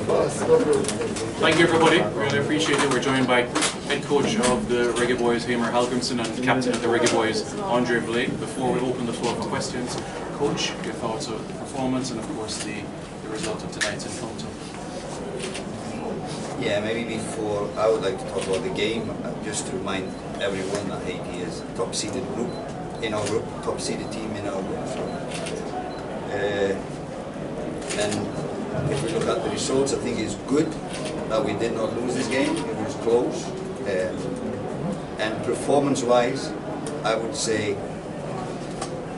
Thank you, everybody. Really appreciate it. We're joined by head coach of the Reggae Boyz, Heimir Hallgrímsson, and captain of the Reggae Boyz, Andre Blake. Before we open the floor for questions, coach, your thoughts of the performance and, of course, the result of tonight's encounter. Yeah, maybe before I would like to talk about the game, just to remind everyone that Haiti is a top-seeded group in our group, top-seeded team in our group. So, and if we look at the results, I think it's good that we did not lose this game. It was close. And performance-wise, I would say,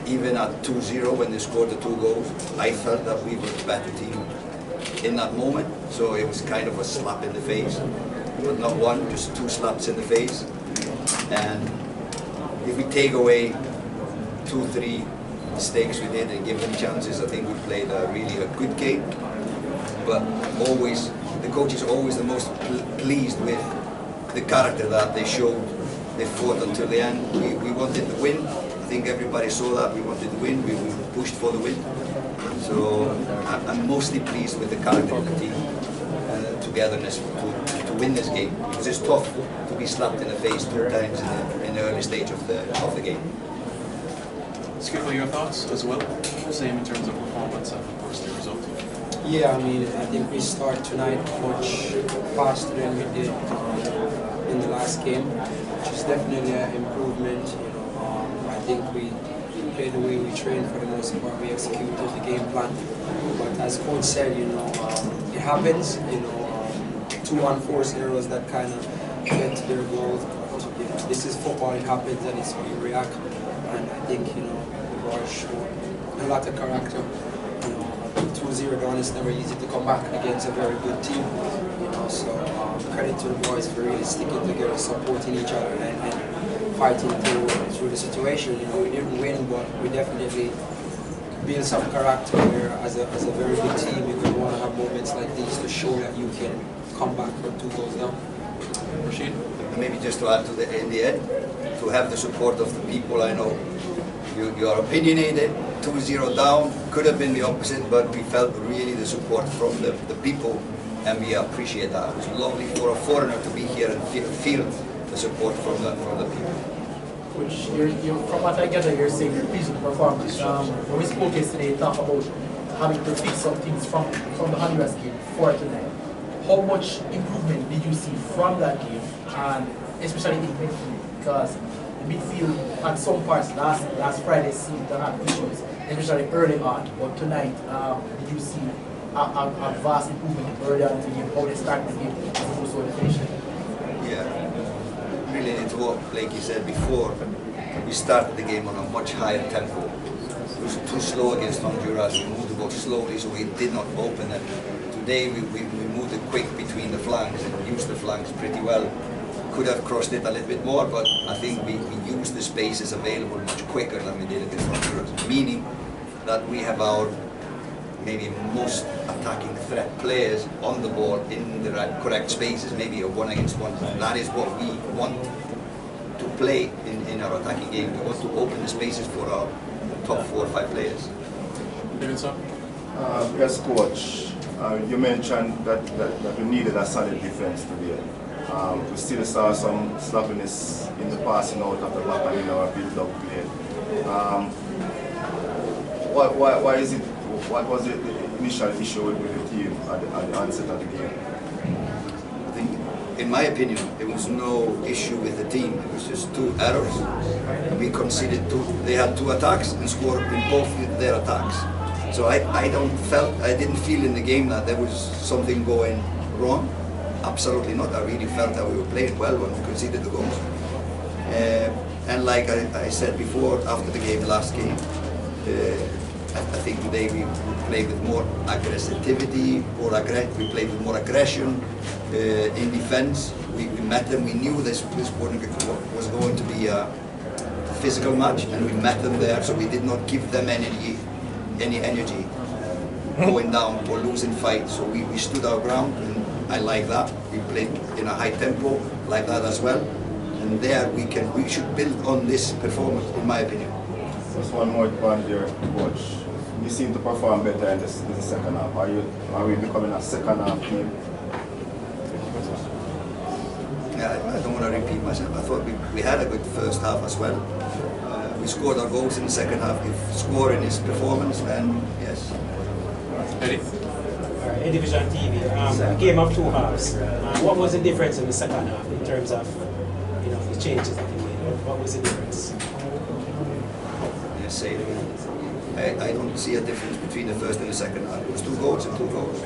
even at 2-0 when they scored the 2 goals, I felt that we were the better team in that moment. So it was kind of a slap in the face, but not one, just 2 slaps in the face. And if we take away 2-3 mistakes we did and give them chances, I think we played really a good game. But always, the coach is always the most pleased with the character that they showed. They fought until the end. We wanted to win. I think everybody saw that. We wanted to win. We pushed for the win. So I'm mostly pleased with the character of the team and the togetherness to win this game. Because it's tough to be slapped in the face 2 times in the early stage of the game. Skipper, your thoughts as well? Same in terms of performance and, of course, the result. Yeah, I mean, I think we start tonight much faster than we did in the last game, which is definitely an improvement. I think we played the way we trained for the most part. We executed the game plan. But as coach said, it happens. 2 unforced errors that kind of get to their goals. But, this is football. It happens, and it's how you react. And I think the boys showed a lot of character. 2-0 down, it's never easy to come back against a very good team. So credit to the boys for really sticking together, supporting each other, and fighting through the situation. We didn't win, but we definitely build some character where, as a very good team, you're going to want to have moments like these to show that you can come back from 2 goals down. Rashid? Maybe just to add to in the end, to have the support of the people. I know you are opinionated. 2-0 down, could have been the opposite, but we felt really the support from the people, and we appreciate that. It was lovely for a foreigner to be here and feel the support from the people. Which from what I gather, you're saying you're pleased with the performance. When we spoke yesterday, talk about having to fix some things from the Honduras game for tonight. How much improvement did you see from that game, and especially in midfield? Because the midfield at some parts last Friday seemed to have issues, especially early on. But tonight, did you see a vast improvement early on in the game? How they started the game as opposed to the finish? Yeah, related to what Blakey said before, we started the game on a much higher tempo. It was too slow against Honduras. We moved the ball slowly, so we did not open it. Today we moved it quick between the flanks and used the flanks pretty well. Could have crossed it a little bit more, but I think we used the spaces available much quicker than we did against Honduras. Meaning that we have our maybe most attacking threat players on the ball in the correct spaces, maybe a 1-against-1. That is what we want to play in our attacking game. We want to open the spaces for our top 4 or 5 players. Yes, coach. You mentioned that we needed a solid defense today. We still saw some sloppiness in the passing out of the back and in our build-up play. Why is it? What was the initial issue with the team at the onset of the game? I think, in my opinion, there was no issue with the team. It was just 2 errors. We conceded 2. They had 2 attacks and scored in both their attacks. So I didn't feel in the game that there was something going wrong. Absolutely not. I really felt that we were playing well when we conceded the goals. And like I said before, after the game, last game, I think today we played with more aggressivity, we played with more aggression in defense. We met them. We knew this was going to be a physical match, and we met them there. So we did not give them any energy going down or losing fights. So we stood our ground, and I like that. We played in a high tempo like that as well. And there we should build on this performance, in my opinion. Just one more point there, coach. you seem to perform better in the second half. Are we becoming a second half team? Yeah, I don't want to repeat myself. I thought we had a good first half as well. We scored our goals in the second half. If scoring is performance, then yes. Eddie? Division TV, game of two halves. What was the difference in the second half in terms of the changes that you made? What was the difference? Yes, say it again. I don't see a difference between the first and the second half. It was 2 goals and 2 goals.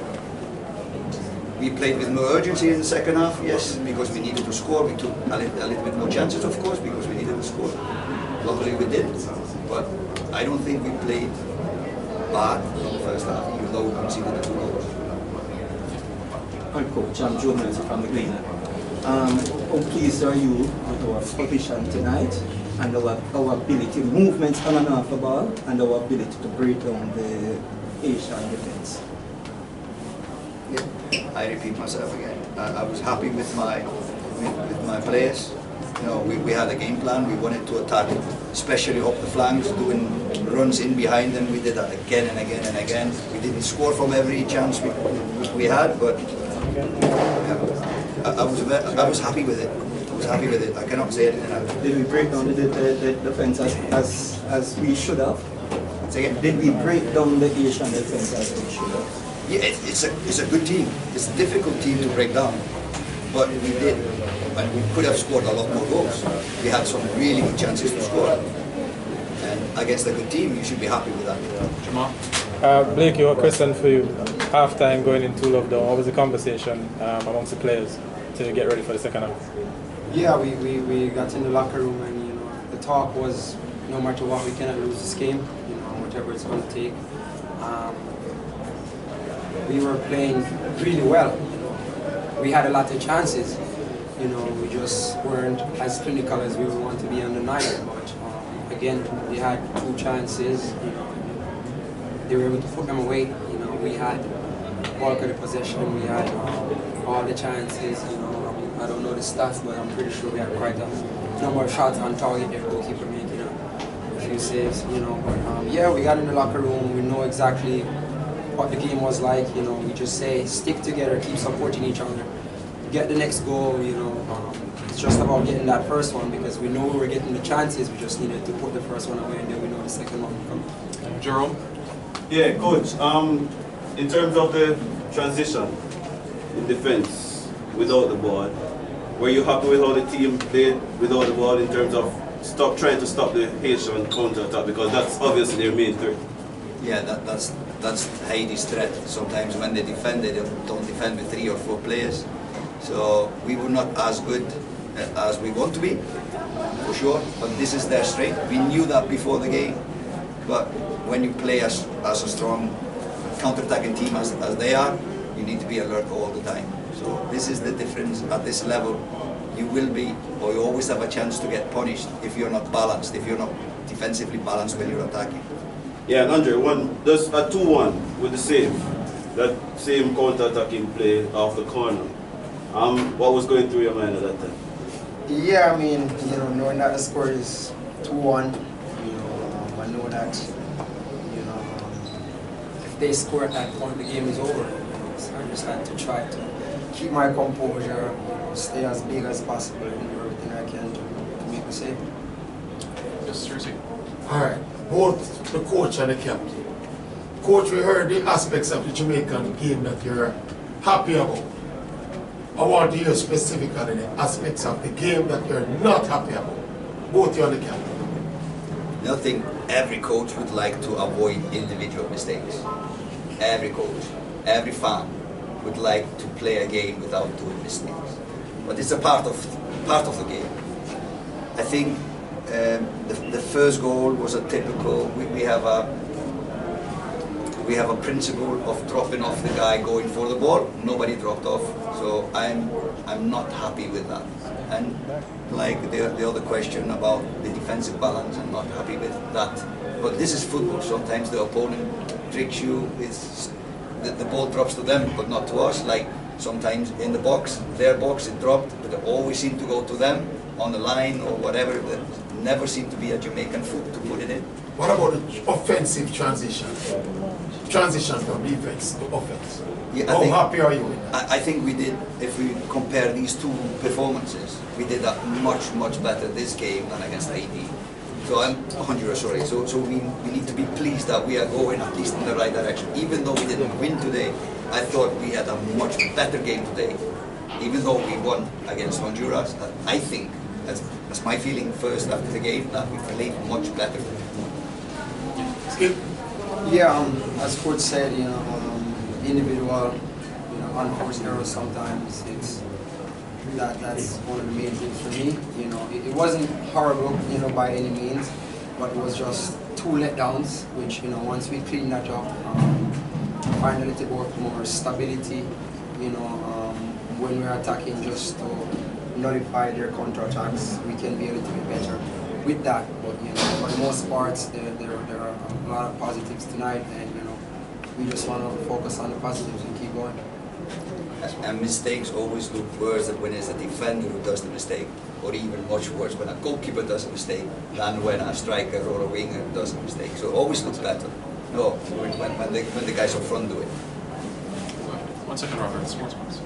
We played with more urgency in the second half, yes, because we needed to score. We took a little bit more chances, of course, because we needed to score. Luckily we did, but I don't think we played bad in the first half, even though we conceded the 2 goals. Hi Coach, I'm Joe Mills from the Green. How pleased are you with our position tonight and our ability, movements on and off the ball, and our ability to break down the Asian defense? Yeah, I repeat myself again. I was happy with my players. We had a game plan. We wanted to attack, especially up the flanks, doing runs in behind them. We did that again and again and again. We didn't score from every chance we had, but I was happy with it. I was happy with it. I cannot say anything else. Did we break down the defense as we should have? Say again? Did we break down the Asian defense as we should have? Yeah, it's a good team. It's a difficult team to break down, but we did. And we could have scored a lot more goals. We had some really good chances to score. And against a good team, you should be happy with that. Jamal? Blake, a question for you. Half-time going into love down, what was the conversation amongst the players to get ready for the second half? Yeah, we got in the locker room and the talk was no matter what, we cannot lose this game, whatever it's going to take. We were playing really well. We had a lot of chances. We just weren't as clinical as we would want to be on the night. But again, they had 2 chances. They were able to put them away. We had bulk of the possession. We had all the chances. I don't know the stats, but I'm pretty sure we had quite a number of shots on target. Their goalkeeper making a few saves. But yeah, we got in the locker room. We know exactly what the game was like. We just say stick together, keep supporting each other. Get the next goal, it's just about getting that first one because we know we were getting the chances, we just needed to put the first one away and then we know the second one will come. Jerome? Yeah, Coach, in terms of the transition in defense without the ball, were you happy with how the team played without the ball in terms of trying to stop the Haitian counter-attack because that's obviously their main threat? Yeah, that's Haiti's threat. Sometimes when they defend, they don't defend with 3 or 4 players. So we were not as good as we want to be, for sure, but this is their strength. We knew that before the game, but when you play as a strong counter-attacking team as they are, you need to be alert all the time. So this is the difference. At this level, you will be, or you always have a chance to get punished if you're not balanced, if you're not defensively balanced when you're attacking. Yeah, and Andre, just a 2-1 with the save, that same counter-attacking play off the corner. What was going through your mind at that time? Yeah, I mean, knowing that the score is 2-1, I know that, if they score at that point, the game is over. So I just had to try to keep my composure, stay as big as possible, and do everything I can to make the save. Yes, Jersey. All right, both the coach and the captain. Coach, we heard the aspects of the Jamaican game that you're happy about. I want to hear specifically the aspects of the game that you're not happy about. Both you and the captain. I think every coach would like to avoid individual mistakes. Every coach, every fan would like to play a game without doing mistakes. But it's a part of the game. I think the first goal was a typical. We have a principle of dropping off the guy going for the ball. Nobody dropped off, so I'm not happy with that. And like the other question about the defensive balance, I'm not happy with that. But this is football. Sometimes the opponent tricks you. The ball drops to them, but not to us. Like sometimes in the box, their box, it dropped, but they always seem to go to them on the line or whatever. There never seemed to be a Jamaican foot to put it in. What about the offensive transition? Transition from defense to offense. Yeah, How happy are you with that? I think we did, if we compare these two performances, we did that much better this game than against Haiti. So Honduras, sorry. So we need to be pleased that we are going at least in the right direction. Even though we didn't win today, I thought we had a much better game today. Even though we won against Honduras, I think, that's my feeling first after the game, that we played much better. Skip. Yeah, as coach said, individual, unforced errors sometimes. That's one of the main things for me. It wasn't horrible, by any means, but it was just 2 letdowns, which once we clean that up, find a little bit more stability, when we're attacking, just to nullify their counterattacks, we can be a little bit better with that. But for the most part, there are a lot of positives tonight, and we just want to focus on the positives and keep going. And mistakes always look worse than when it's a defender who does the mistake, or even much worse when a goalkeeper does a mistake than when a striker or a winger does a mistake. So it always looks better. No, when the guys up front do it. 1 second, Robert. Sportsmax.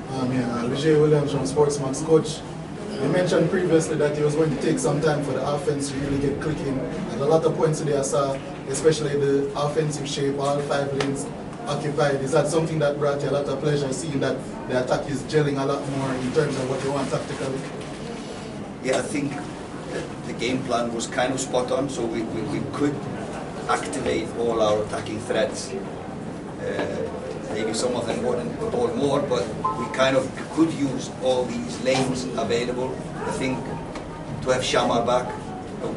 Vijay Williams from Sportsmax. Coach, you mentioned previously that it was going to take some time for the offense to really get clicking. And a lot of points today I saw, especially the offensive shape, all 5 lanes occupied. Is that something that brought you a lot of pleasure, seeing that the attack is gelling a lot more in terms of what you want tactically? Yeah, I think the game plan was kind of spot on, so we could activate all our attacking threats. Maybe some of them wouldn't all more, but we kind of could use all these lanes available. I think to have Shamar back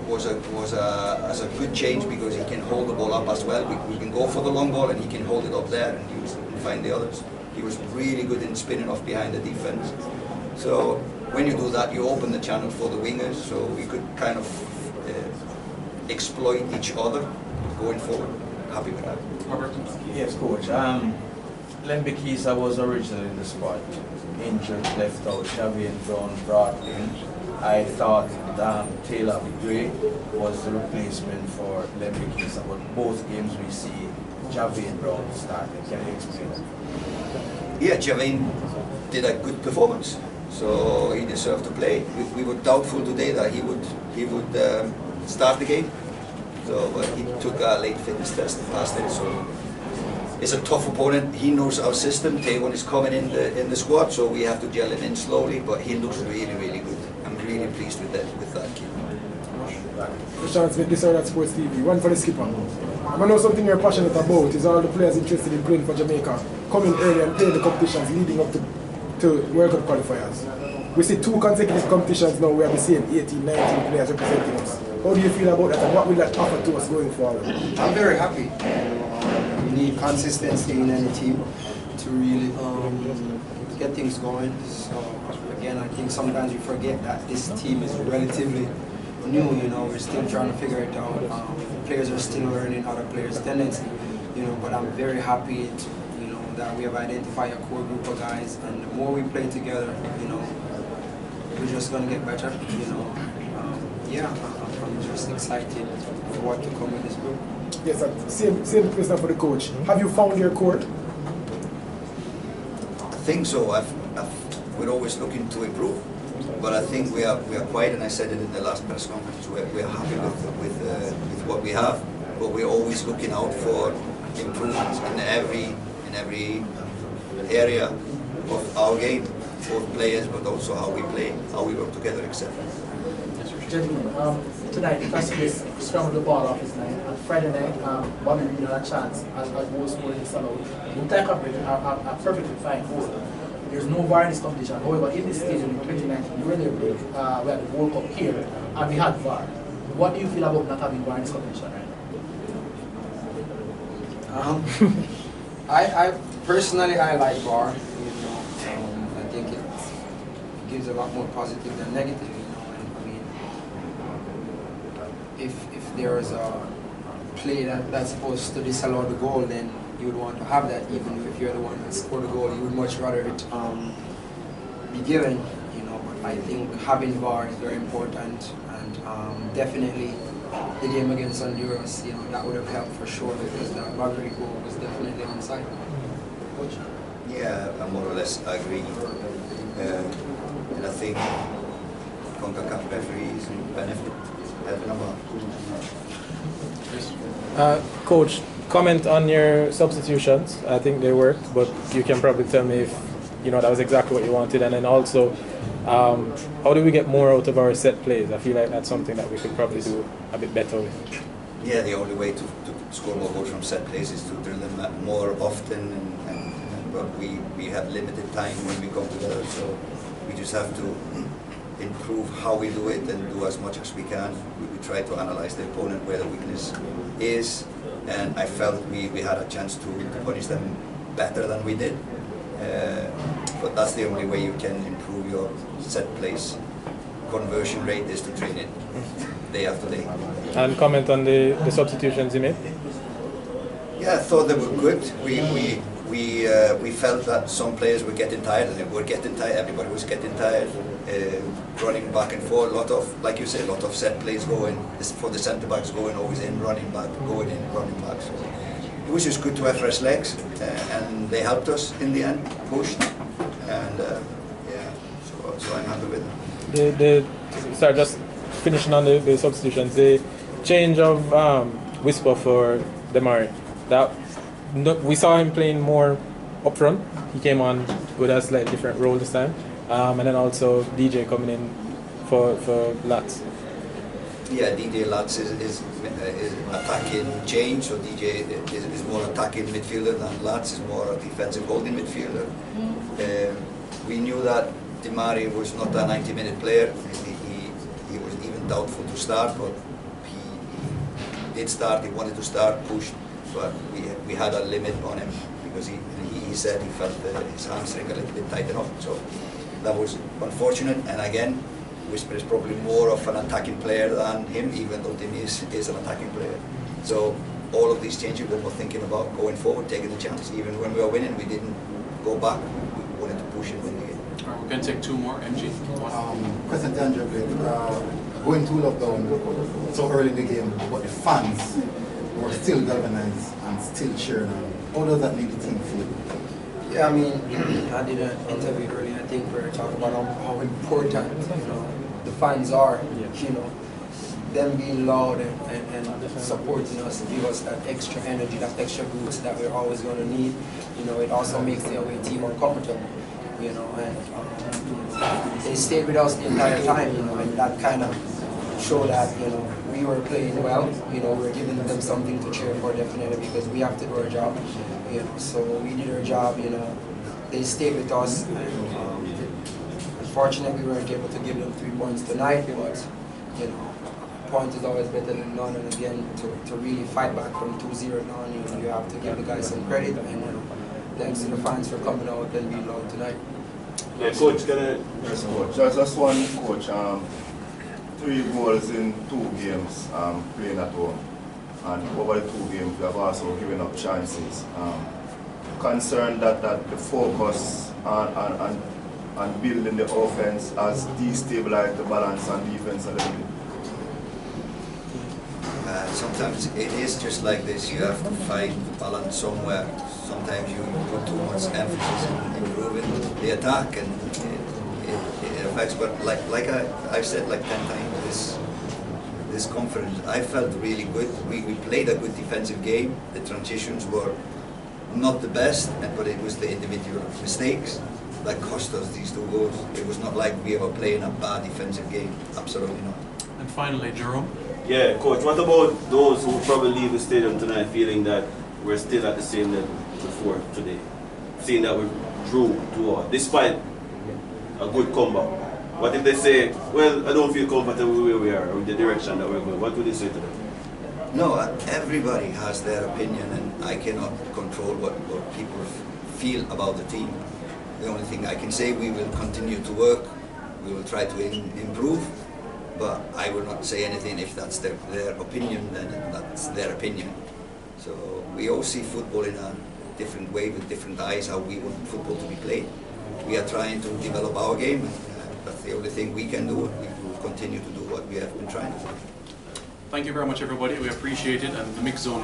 was a good change, because he can hold the ball up as well. We can go for the long ball and he can hold it up there and use it and find the others. He was really good in spinning off behind the defense. So when you do that, you open the channel for the wingers, so we could kind of exploit each other going forward. Happy with that. Robert? Yes, coach. Lembikisa was originally in the squad. Injured, left out. Javier Brown brought in. I thought Taylor Gray was the replacement for Lembikisa, but both games we see Javier Brown starting. Can you explain that? Yeah, Javier did a good performance, so he deserved to play. We were doubtful today that he would start the game. So he took a late fitness test last day, so it's a tough opponent. He knows our system. Taiwan is coming in the squad, so we have to gel him in slowly, but he looks really good. I'm really pleased with that kid. Chance with this at Sports TV. One for the skipper. I know something you're passionate about is all the players interested in playing for Jamaica coming early and playing the competitions leading up to World Cup qualifiers. We see 2 consecutive competitions now where we see 18, 19 players representing us. How do you feel about that, and what will that offer to us going forward? I'm very happy. We need consistency in any team to really get things going. So again, I think sometimes we forget that this team is relatively new. We're still trying to figure it out. Players are still learning other players' tendency. But I'm very happy that we have identified a core group of guys, and the more we play together, we're just going to get better. I'm just excited for what to come with this group. Yes, same question for the coach. Have you found your core? I think so. We're always looking to improve, but I think we are quite, and I said it in the last press conference, we're happy with what we have, but we're always looking out for improvements in every area of our game, both players, but also how we play, how we work together, etc. Gentlemen, tonight, the Qualifiers scrambled the ball off his night. On Friday night, Bobby Reed had a chance as goal scorer disallowed. The entire coverage are perfectly fine goal. There's no VAR in this competition. However, in this stadium in 2019, during the break, we had the World Cup here, and we had VAR. What do you feel about not having VAR in this competition right now? I personally, I like VAR. I think it gives a lot more positive than negative. If there is a play that's supposed to disallow the goal, then you would want to have that. Even if you're the one that scored the goal, you would much rather it be given. But I think having VAR is very important, and definitely the game against Honduras, you know, that would have helped for sure because that Valkyrie goal was definitely on side. Coach? Yeah, I more or less agree. And I think Concacaf referees benefit helping them out. Coach, comment on your substitutions. I think they worked, but you can probably tell me if that was exactly what you wanted. And then also, how do we get more out of our set plays? I feel like that's something that we could probably do a bit better with. Yeah, the only way to score more goals from set plays is to drill them more often, but we have limited time when we come together, so we just have to improve how we do it and do as much as we can. We try to analyze the opponent where the weakness is, and I felt we had a chance to punish them better than we did. But that's the only way you can improve your set plays conversion rate, is to train it day after day. And comment on the substitutions you made? Yeah, I thought they were good. We felt that some players were getting tired, and they were getting tired. Everybody was getting tired, running back and forth. A lot of, like you said, a lot of set plays going for the centre backs, going always in, running back, going in, running back. So it was just good to have fresh legs, and they helped us in the end, pushed, and so I'm happy with them. Sorry, just finishing on the substitutions. The change of Whisper for Demari. We saw him playing more up front. He came on with a slightly different role this time, and then also DJ coming in for Lats. Yeah, DJ Lats is attacking change, so DJ is more attacking midfielder than Lats is more a defensive holding midfielder. We knew that Demari was not a 90-minute player. He was even doubtful to start, but he did start. He wanted to start, pushed, but we had a limit on him because he said he felt his hamstring a little bit tightened up. So that was unfortunate. And again, Whisper is probably more of an attacking player than him, even though Timmy is an attacking player. So all of these changes we were thinking about going forward, taking the chance. Even when we were winning, we didn't go back. We wanted to push and win the game. All right, we're going to take two more. MG. Question to Andrew, going to lockdown so early in the game, but the fans were still galvanized and still cheering on. How does that make the team feel? Yeah, I mean, I did an interview earlier. I think we were talking about how important, the fans are. Them being loud and supporting us, give us that extra energy, that extra boost that we're always going to need. It also makes the away team more comfortable. And they stayed with us the entire time. And that kind of showed that we were playing well. We're giving them something to cheer for definitely because we have to do our job. So we did our job. They stayed with us. And, unfortunately, we weren't able to give them 3 points tonight, but a point is always better than none. And again, to really fight back from 2-0 down, you have to give the guys some credit. And thanks to the fans for coming out and being loud tonight. Yeah, Coach, can I? Yes, Coach. Just one, Coach. 3 goals in 2 games playing at home. And over the 2 games, we have also given up chances. Concerned that the focus on building the offense has destabilized the balance on defense a little bit. Sometimes it is just like this. You have to find the balance somewhere. Sometimes you put too much emphasis on improving the attack, and it affects. But like I've said like 10 times this conference, I felt really good. We played a good defensive game. The transitions were not the best, but it was the individual mistakes that cost us these 2 goals. It was not like we were playing a bad defensive game. Absolutely not. And finally, Jerome. Yeah, Coach, what about those who probably leave the stadium tonight feeling that we're still at the same level before today? Seeing that we drew 2-2, despite a good comeback. What if they say, well, I don't feel comfortable where we are or the direction that we're going? What would you say to them? No, everybody has their opinion, and I cannot control what people feel about the team. The only thing I can say, we will continue to work, we will try to improve, but I will not say anything. If that's their opinion, then that's their opinion. So we all see football in a different way, with different eyes, how we want football to be played. We are trying to develop our game, and that's the only thing we can do. We will continue to do what we have been trying to do. Thank you very much, everybody. We appreciate it, and the mix zone.